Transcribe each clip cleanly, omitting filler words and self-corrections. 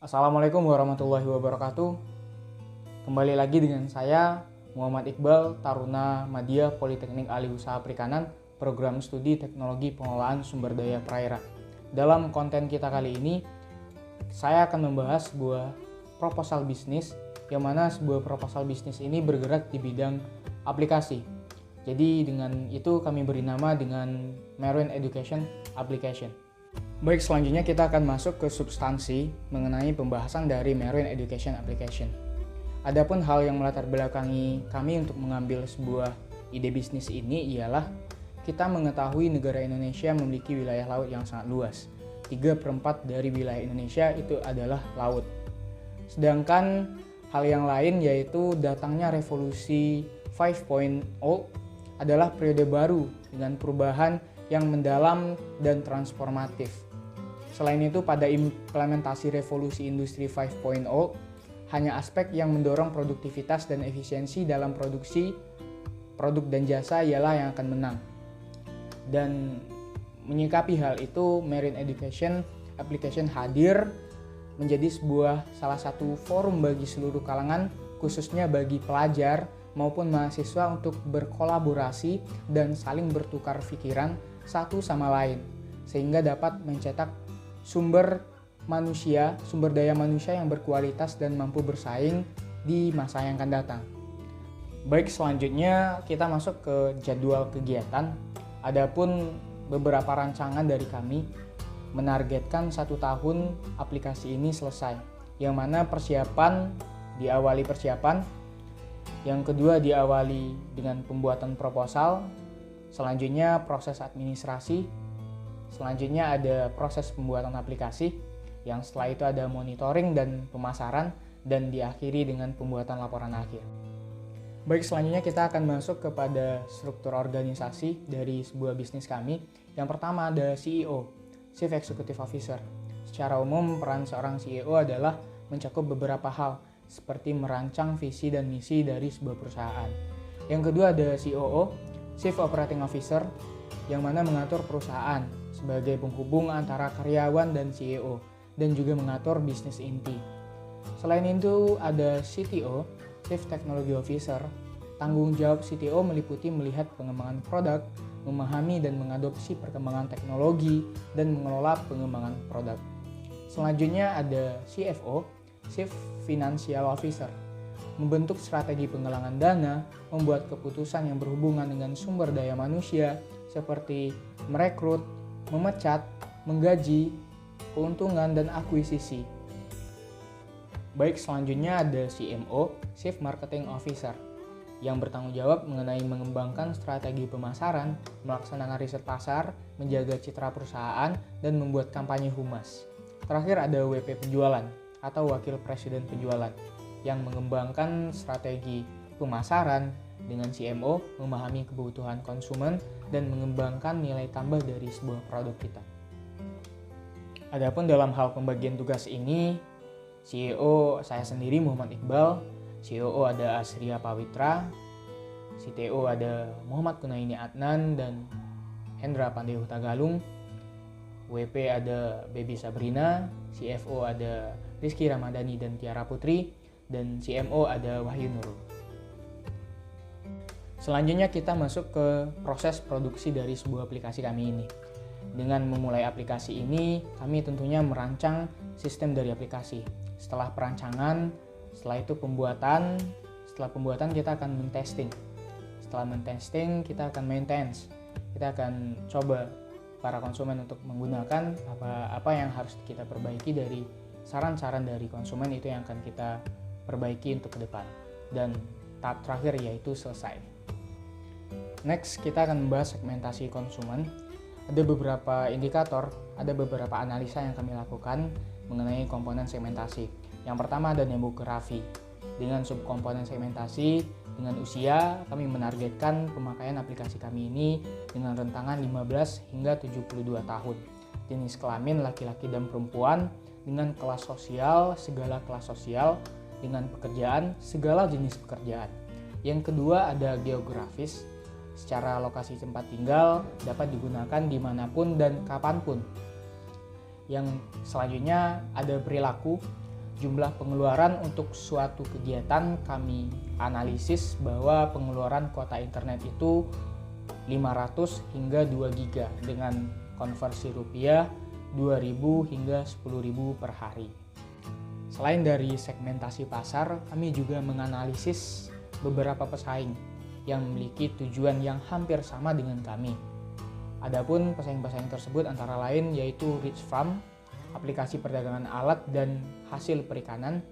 Assalamualaikum warahmatullahi wabarakatuh. Kembali lagi dengan saya Muhammad Iqbal, Taruna Madya Politeknik Alih Usaha Perikanan, Program Studi Teknologi Pengelolaan Sumber Daya Perairan. Dalam konten kita kali ini, saya akan membahas sebuah proposal bisnis, yang mana sebuah proposal bisnis ini bergerak di bidang aplikasi. Jadi dengan itu kami beri nama dengan Marine Education Application. Baik, selanjutnya kita akan masuk ke substansi mengenai pembahasan dari Marine Education Application. Adapun hal yang melatar belakangi kami untuk mengambil sebuah ide bisnis ini ialah kita mengetahui negara Indonesia memiliki wilayah laut yang sangat luas. 3/4 dari wilayah Indonesia itu adalah laut. Sedangkan hal yang lain yaitu datangnya revolusi 5.0 adalah periode baru dengan perubahan yang mendalam dan transformatif. Selain itu, pada implementasi revolusi industri 5.0, hanya aspek yang mendorong produktivitas dan efisiensi dalam produksi produk dan jasa ialah yang akan menang. Dan menyikapi hal itu, Marine Education Application hadir menjadi salah satu forum bagi seluruh kalangan, khususnya bagi pelajar maupun mahasiswa untuk berkolaborasi dan saling bertukar pikiran satu sama lain, sehingga dapat mencetak sumber daya manusia yang berkualitas dan mampu bersaing di masa yang akan datang. Baik, selanjutnya kita masuk ke jadwal kegiatan. Adapun beberapa rancangan dari kami menargetkan 1 tahun aplikasi ini selesai, yang mana diawali persiapan, yang kedua diawali dengan pembuatan proposal, selanjutnya proses administrasi, selanjutnya ada proses pembuatan aplikasi, yang setelah itu ada monitoring dan pemasaran, dan diakhiri dengan pembuatan laporan akhir. Baik, selanjutnya kita akan masuk kepada struktur organisasi dari sebuah bisnis kami. Yang pertama ada CEO, Chief Executive Officer. Secara umum peran seorang CEO adalah mencakup beberapa hal, seperti merancang visi dan misi dari sebuah perusahaan. Yang kedua ada COO, Chief Operating Officer, yang mana mengatur perusahaan sebagai penghubung antara karyawan dan CEO, dan juga mengatur bisnis inti. Selain itu ada CTO, Chief Technology Officer. Tanggung jawab CTO meliputi melihat pengembangan produk, memahami dan mengadopsi perkembangan teknologi, dan mengelola pengembangan produk. Selanjutnya ada CFO, Chief Financial Officer. Membentuk strategi penggalangan dana, membuat keputusan yang berhubungan dengan sumber daya manusia, seperti merekrut, memecat, menggaji, keuntungan, dan akuisisi. Baik, selanjutnya ada CMO, Chief Marketing Officer, yang bertanggung jawab mengenai mengembangkan strategi pemasaran, melaksanakan riset pasar, menjaga citra perusahaan, dan membuat kampanye humas. Terakhir ada WP Penjualan atau Wakil Presiden Penjualan, yang mengembangkan strategi pemasaran dengan CMO, memahami kebutuhan konsumen, dan mengembangkan nilai tambah dari sebuah produk kita. Adapun dalam hal pembagian tugas ini, CEO saya sendiri Muhammad Iqbal, COO ada Asria Pawitra, CTO ada Muhammad Kunaini Adnan dan Hendra Pandey Hutagalung, WP ada Baby Sabrina, CFO ada Rizky Ramadhani dan Tiara Putri, dan CMO ada Wahyu Nurul. Selanjutnya kita masuk ke proses produksi dari sebuah aplikasi kami ini. Dengan memulai aplikasi ini, kami tentunya merancang sistem dari aplikasi. Setelah perancangan, setelah itu pembuatan, setelah pembuatan kita akan mentesting. Setelah mentesting, kita akan maintenance. Kita akan coba para konsumen untuk menggunakan apa yang harus kita perbaiki dari saran-saran dari konsumen, itu yang akan kita perbaiki untuk ke depan. Dan tahap terakhir yaitu selesai. Next, kita akan membahas segmentasi konsumen. Ada beberapa indikator, ada beberapa analisa yang kami lakukan mengenai komponen segmentasi. Yang pertama ada demografi. Dengan subkomponen segmentasi, dengan usia, kami menargetkan pemakaian aplikasi kami ini dengan rentangan 15 hingga 72 tahun. Jenis kelamin laki-laki dan perempuan, dengan kelas sosial, segala kelas sosial, dengan pekerjaan, segala jenis pekerjaan. Yang kedua ada geografis. Secara lokasi tempat tinggal dapat digunakan dimanapun dan kapanpun. Yang selanjutnya ada perilaku. Jumlah pengeluaran untuk suatu kegiatan kami analisis bahwa pengeluaran kuota internet itu 500 hingga 2 giga dengan konversi rupiah 2.000 hingga 10.000 per hari. Selain dari segmentasi pasar, kami juga menganalisis beberapa pesaing yang memiliki tujuan yang hampir sama dengan kami. Adapun pesaing-pesaing tersebut antara lain yaitu Rich Farm, aplikasi perdagangan alat dan hasil perikanan.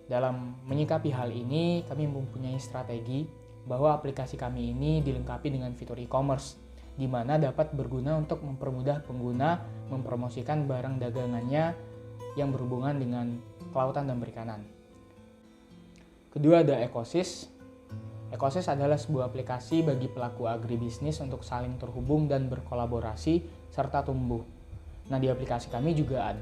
Dalam menyikapi hal ini, kami mempunyai strategi bahwa aplikasi kami ini dilengkapi dengan fitur e-commerce, di mana dapat berguna untuk mempermudah pengguna mempromosikan barang dagangannya yang berhubungan dengan kelautan dan perikanan. Kedua ada Ecosys. Ecosys adalah sebuah aplikasi bagi pelaku agribisnis untuk saling terhubung dan berkolaborasi serta tumbuh. Nah, di aplikasi kami juga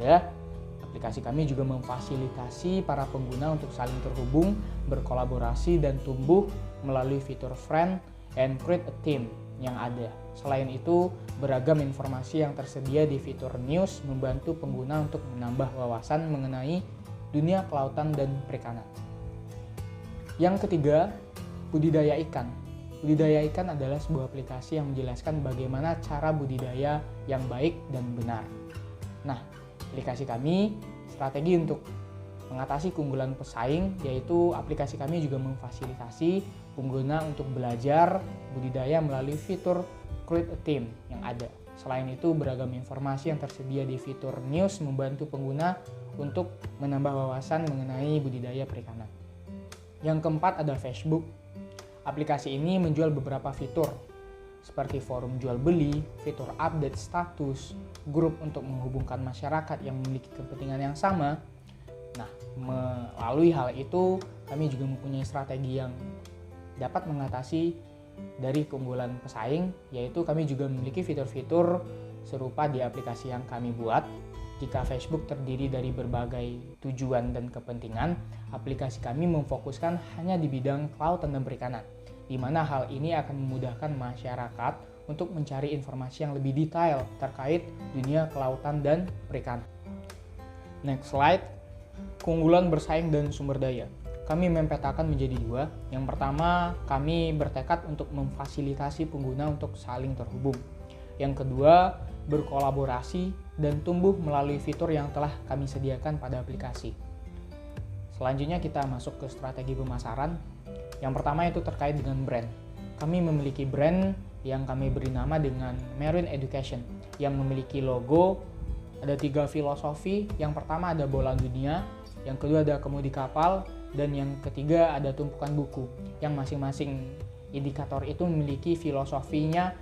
memfasilitasi para pengguna untuk saling terhubung, berkolaborasi, dan tumbuh melalui fitur Friend and Create a Team yang ada. Selain itu, beragam informasi yang tersedia di fitur News membantu pengguna untuk menambah wawasan mengenai dunia kelautan dan perikanan. Yang ketiga, budidaya ikan. Budidaya ikan adalah sebuah aplikasi yang menjelaskan bagaimana cara budidaya yang baik dan benar. Nah, aplikasi kami strategi untuk mengatasi keunggulan pesaing, yaitu aplikasi kami juga memfasilitasi pengguna untuk belajar budidaya melalui fitur Create a Team yang ada. Selain itu, beragam informasi yang tersedia di fitur News membantu pengguna untuk menambah wawasan mengenai budidaya perikanan. Yang keempat ada Facebook. Aplikasi ini menjual beberapa fitur seperti forum jual beli, fitur update status, grup untuk menghubungkan masyarakat yang memiliki kepentingan yang sama. Nah, melalui hal itu kami juga mempunyai strategi yang dapat mengatasi dari keunggulan pesaing, yaitu kami juga memiliki fitur-fitur serupa di aplikasi yang kami buat. Jika Facebook terdiri dari berbagai tujuan dan kepentingan, aplikasi kami memfokuskan hanya di bidang kelautan dan perikanan, di mana hal ini akan memudahkan masyarakat untuk mencari informasi yang lebih detail terkait dunia kelautan dan perikanan. Next slide, keunggulan bersaing dan sumber daya. Kami mempetakan menjadi dua. Yang pertama, kami bertekad untuk memfasilitasi pengguna untuk saling terhubung. Yang kedua, berkolaborasi dan tumbuh melalui fitur yang telah kami sediakan pada aplikasi. Selanjutnya kita masuk ke strategi pemasaran. Yang pertama itu terkait dengan brand. Kami memiliki brand yang kami beri nama dengan Marine Education yang memiliki logo, ada 3 filosofi. Yang pertama ada bola dunia, yang kedua ada kemudi kapal, dan yang ketiga ada tumpukan buku. Yang masing-masing indikator itu memiliki filosofinya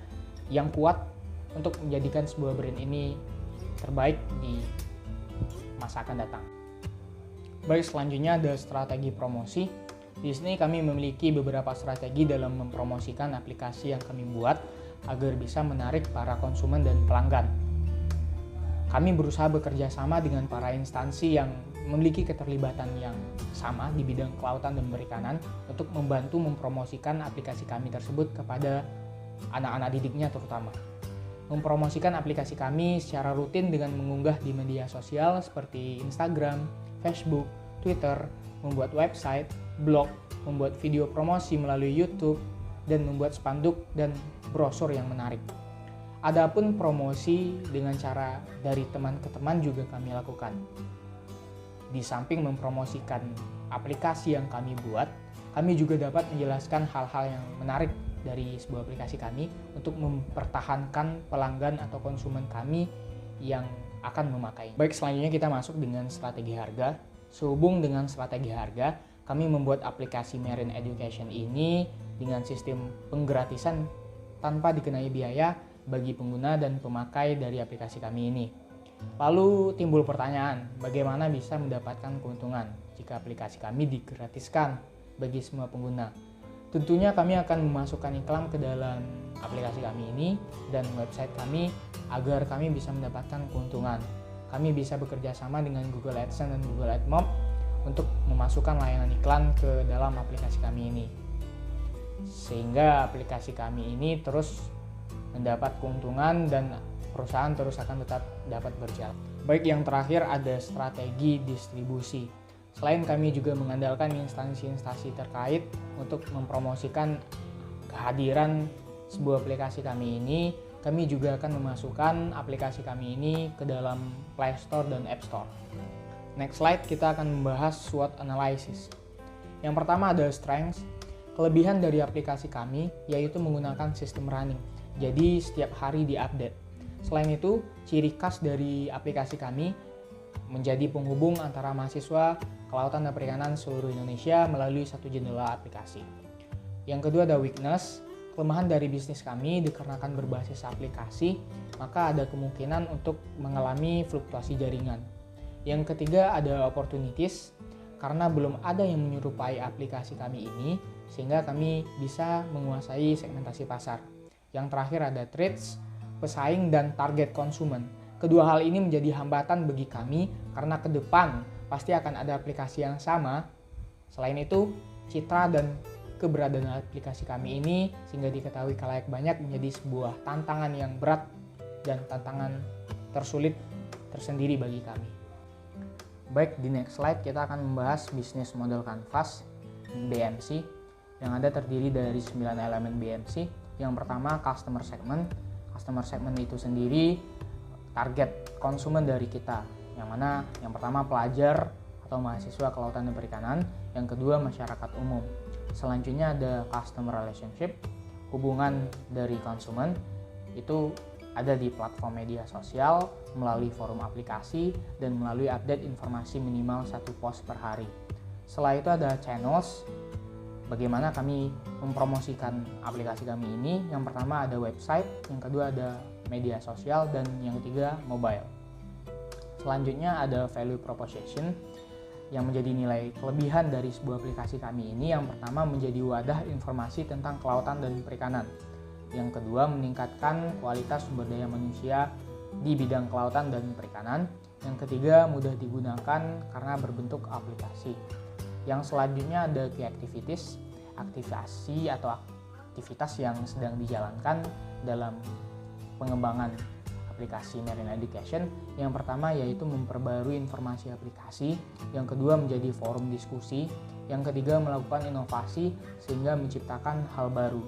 yang kuat untuk menjadikan sebuah brand ini terbaik di masa akan datang. Baik, selanjutnya ada strategi promosi. Di sini kami memiliki beberapa strategi dalam mempromosikan aplikasi yang kami buat agar bisa menarik para konsumen dan pelanggan. Kami berusaha bekerja sama dengan para instansi yang memiliki keterlibatan yang sama di bidang kelautan dan perikanan untuk membantu mempromosikan aplikasi kami tersebut kepada anak-anak didiknya terutama. Mempromosikan aplikasi kami secara rutin dengan mengunggah di media sosial seperti Instagram, Facebook, Twitter, membuat website, blog, membuat video promosi melalui YouTube, dan membuat spanduk dan brosur yang menarik. Adapun promosi dengan cara dari teman ke teman juga kami lakukan. Di samping mempromosikan aplikasi yang kami buat, kami juga dapat menjelaskan hal-hal yang menarik dari sebuah aplikasi kami untuk mempertahankan pelanggan atau konsumen kami yang akan memakai. Baik, selanjutnya kita masuk dengan strategi harga. Sehubung dengan strategi harga, kami membuat aplikasi Marine Education ini dengan sistem penggratisan tanpa dikenai biaya bagi pengguna dan pemakai dari aplikasi kami ini. Lalu timbul pertanyaan, bagaimana bisa mendapatkan keuntungan jika aplikasi kami digratiskan bagi semua pengguna? Tentunya kami akan memasukkan iklan ke dalam aplikasi kami ini dan website kami agar kami bisa mendapatkan keuntungan. Kami bisa bekerja sama dengan Google AdSense dan Google AdMob untuk memasukkan layanan iklan ke dalam aplikasi kami ini. Sehingga aplikasi kami ini terus mendapat keuntungan dan perusahaan terus akan tetap dapat berjalan. Baik, yang terakhir ada strategi distribusi. Selain kami juga mengandalkan instansi-instansi terkait untuk mempromosikan kehadiran sebuah aplikasi kami ini, kami juga akan memasukkan aplikasi kami ini ke dalam Play Store dan App Store. Next slide, kita akan membahas SWOT analysis. Yang pertama ada strengths. Kelebihan dari aplikasi kami yaitu menggunakan sistem running, jadi setiap hari diupdate. Selain itu, ciri khas dari aplikasi kami menjadi penghubung antara mahasiswa kelautan dan perikanan seluruh Indonesia melalui satu jendela aplikasi. Yang kedua ada weakness. Kelemahan dari bisnis kami dikarenakan berbasis aplikasi, maka ada kemungkinan untuk mengalami fluktuasi jaringan. Yang ketiga ada opportunities. Karena belum ada yang menyerupai aplikasi kami ini, sehingga kami bisa menguasai segmentasi pasar. Yang terakhir ada threats, pesaing dan target konsumen. Kedua hal ini menjadi hambatan bagi kami karena ke depan pasti akan ada aplikasi yang sama. Selain itu, citra dan keberadaan aplikasi kami ini sehingga diketahui khalayak banyak menjadi sebuah tantangan yang berat dan tantangan tersulit tersendiri bagi kami. Baik, di next slide kita akan membahas bisnis model Canvas BMC yang ada terdiri dari 9 elemen BMC. Yang pertama customer segment. Customer segment itu sendiri target konsumen dari kita, yang mana yang pertama pelajar atau mahasiswa kelautan dan perikanan, yang kedua masyarakat umum. Selanjutnya ada customer relationship, hubungan dari konsumen itu ada di platform media sosial, melalui forum aplikasi, dan melalui update informasi minimal 1 post per hari. Setelah itu ada channels, bagaimana kami mempromosikan aplikasi kami ini. Yang pertama ada website, yang kedua ada media sosial, dan yang ketiga mobile. Selanjutnya ada value proposition, yang menjadi nilai kelebihan dari sebuah aplikasi kami ini. Yang pertama menjadi wadah informasi tentang kelautan dan perikanan. Yang kedua, meningkatkan kualitas sumber daya manusia di bidang kelautan dan perikanan. Yang ketiga, mudah digunakan karena berbentuk aplikasi. Yang selanjutnya ada key activities, aktivasi atau aktivitas yang sedang dijalankan dalam pengembangan aplikasi Marine Education. Yang pertama yaitu memperbarui informasi aplikasi. Yang kedua menjadi forum diskusi. Yang ketiga melakukan inovasi sehingga menciptakan hal baru.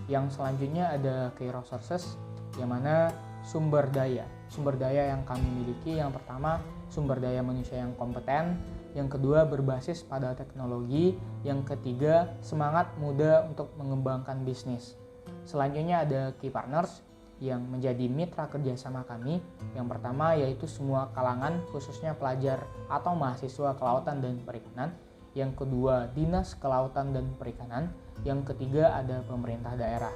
Yang selanjutnya ada key resources, yang mana sumber daya yang kami miliki. Yang pertama sumber daya manusia yang kompeten, yang kedua berbasis pada teknologi, yang ketiga semangat muda untuk mengembangkan bisnis. Selanjutnya ada key partners yang menjadi mitra kerjasama kami. Yang pertama yaitu semua kalangan, khususnya pelajar atau mahasiswa kelautan dan perikanan. Yang kedua dinas kelautan dan perikanan. Yang ketiga ada pemerintah daerah.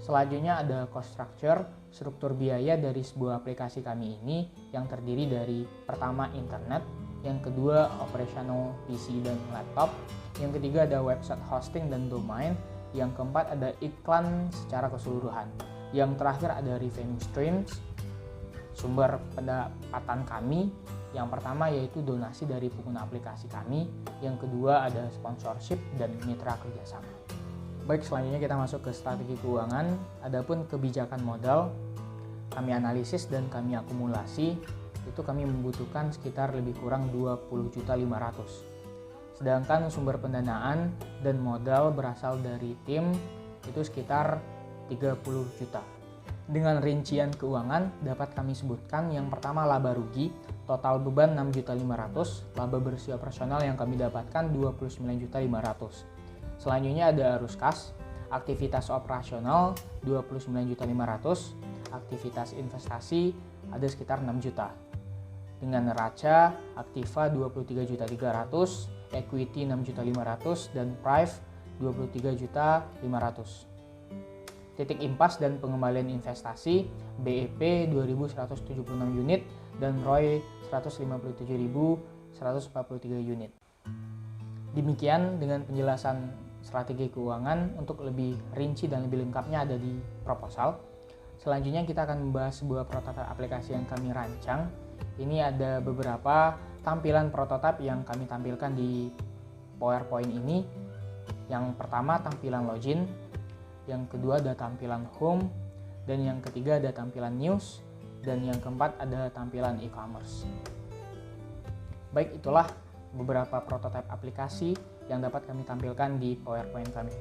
Selanjutnya ada cost structure, struktur biaya dari sebuah aplikasi kami ini yang terdiri dari pertama internet, yang kedua operational PC dan laptop, yang ketiga ada website hosting dan domain, yang keempat ada iklan secara keseluruhan, yang terakhir ada revenue streams, sumber pendapatan kami. Yang pertama yaitu donasi dari pengguna aplikasi kami, yang kedua ada sponsorship dan mitra kerjasama. Baik, selanjutnya kita masuk ke strategi keuangan. Adapun kebijakan modal, kami analisis dan kami akumulasi, itu kami membutuhkan sekitar lebih kurang 20.500.000. Sedangkan sumber pendanaan dan modal berasal dari tim itu sekitar 30 juta. Dengan rincian keuangan dapat kami sebutkan yang pertama laba rugi, total beban 6.500.000, laba bersih operasional yang kami dapatkan 29.500.000. Selanjutnya ada arus kas, aktivitas operasional 29.500.000, aktivitas investasi ada sekitar 6 juta. Dengan neraca aktiva 23.300.000, equity 6.500.000 dan prive 23.500.000. Titik impas dan pengembalian investasi BEP 2.176 unit dan ROI 157.143 unit. Demikian dengan penjelasan strategi keuangan. Untuk lebih rinci dan lebih lengkapnya ada di proposal. Selanjutnya kita akan membahas sebuah prototipe aplikasi yang kami rancang. Ini ada beberapa tampilan prototipe yang kami tampilkan di PowerPoint ini. Yang pertama tampilan login, yang kedua ada tampilan home, dan yang ketiga ada tampilan news, dan yang keempat ada tampilan e-commerce. Baik, itulah beberapa prototipe aplikasi yang dapat kami tampilkan di PowerPoint kami.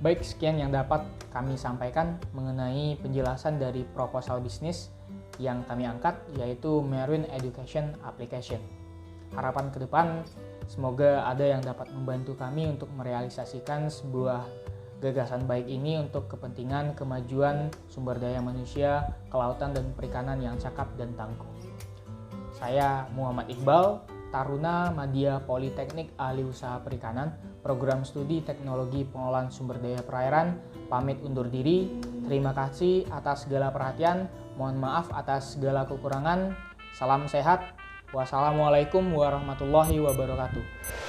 Baik, sekian yang dapat kami sampaikan mengenai penjelasan dari proposal bisnis yang kami angkat, yaitu Marine Education Application. Harapan ke depan, semoga ada yang dapat membantu kami untuk merealisasikan sebuah gagasan baik ini untuk kepentingan kemajuan sumber daya manusia, kelautan dan perikanan yang cakap dan tangguh. Saya Muhammad Iqbal, Taruna Madya Politeknik Ahli Usaha Perikanan, Program Studi Teknologi Pengolahan Sumber Daya Perairan, pamit undur diri. Terima kasih atas segala perhatian, mohon maaf atas segala kekurangan. Salam sehat. Wassalamualaikum warahmatullahi wabarakatuh.